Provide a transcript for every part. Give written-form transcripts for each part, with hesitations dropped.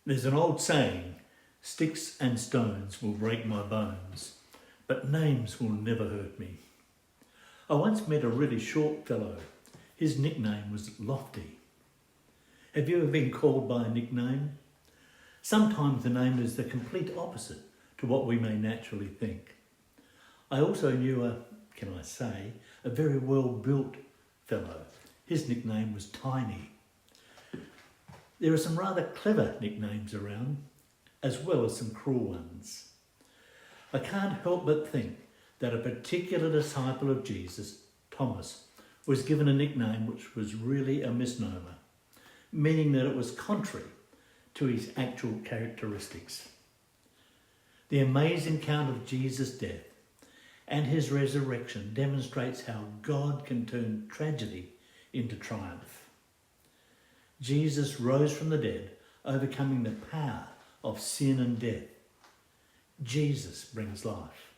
There's an old saying, sticks and stones will break my bones, but names will never hurt me. I once met a really short fellow. His nickname was Lofty. Have you ever been called by a nickname? Sometimes the name is the complete opposite to what we may naturally think. I also knew a very well-built fellow. His nickname was Tiny. There are some rather clever nicknames around, as well as some cruel ones. I can't help but think that a particular disciple of Jesus, Thomas, was given a nickname which was really a misnomer, meaning that it was contrary to his actual characteristics. The amazing account of Jesus' death and his resurrection demonstrates how God can turn tragedy into triumph. Jesus rose from the dead, overcoming the power of sin and death. Jesus brings life.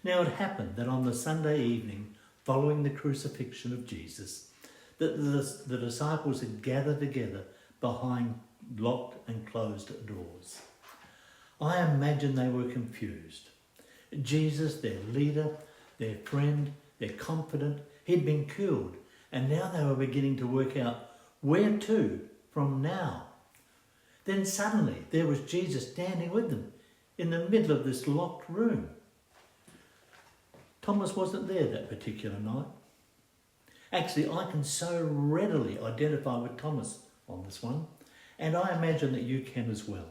Now it happened that on the Sunday evening following the crucifixion of Jesus, that the disciples had gathered together behind locked and closed doors. I imagine they were confused. Jesus, their leader, their friend, their confidant, he'd been killed, and now they were beginning to work out where to from now. Then suddenly there was Jesus standing with them in the middle of this locked room. Thomas wasn't there that particular night. Actually, I can so readily identify with Thomas on this one, and I imagine that you can as well.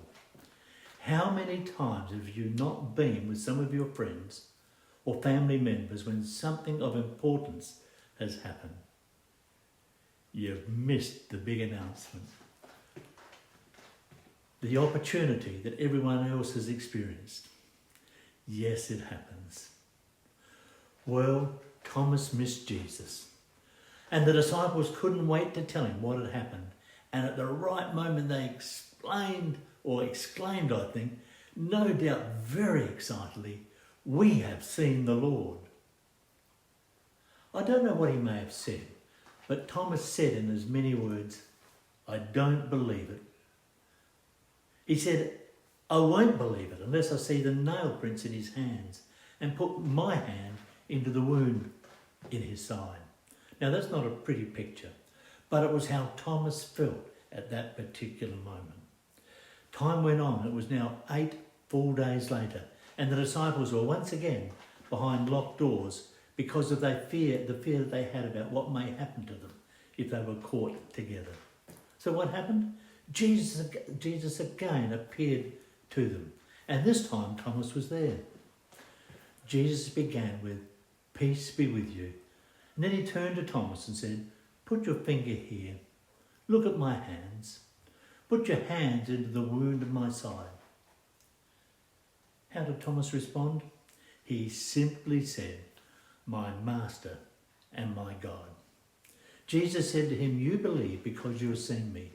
How many times have you not been with some of your friends or family members when something of importance has happened? You've missed the big announcement. The opportunity that everyone else has experienced. Yes, it happens. Well, Thomas missed Jesus. And the disciples couldn't wait to tell him what had happened. And at the right moment they exclaimed, I think, no doubt very excitedly, "We have seen the Lord." I don't know what he may have said, but Thomas said in as many words, "I don't believe it." He said, "I won't believe it unless I see the nail prints in his hands and put my hand into the wound in his side." Now that's not a pretty picture, but it was how Thomas felt at that particular moment. Time went on. It was now 8 full days later, and the disciples were once again behind locked doors because of the fear that they had about what may happen to them if they were caught together. So what happened? Jesus again appeared to them, and this time Thomas was there. Jesus began with, "Peace be with you." And then he turned to Thomas and said, "Put your finger here. Look at my hands. Put your hands into the wound of my side." How did Thomas respond? He simply said, "My Master and my God." Jesus said to him, "You believe because you have seen me.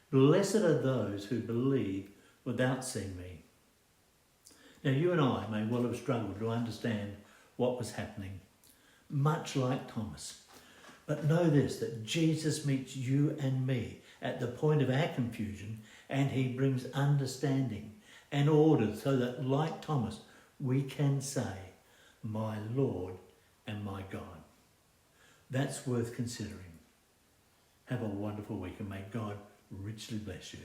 Blessed are those who believe without seeing me." Now you and I may well have struggled to understand what was happening, much like Thomas. But know this, that Jesus meets you and me at the point of our confusion, and he brings understanding and order so that, like Thomas, we can say, "My Lord and my God." That's worth considering. Have a wonderful week, and may God richly bless you.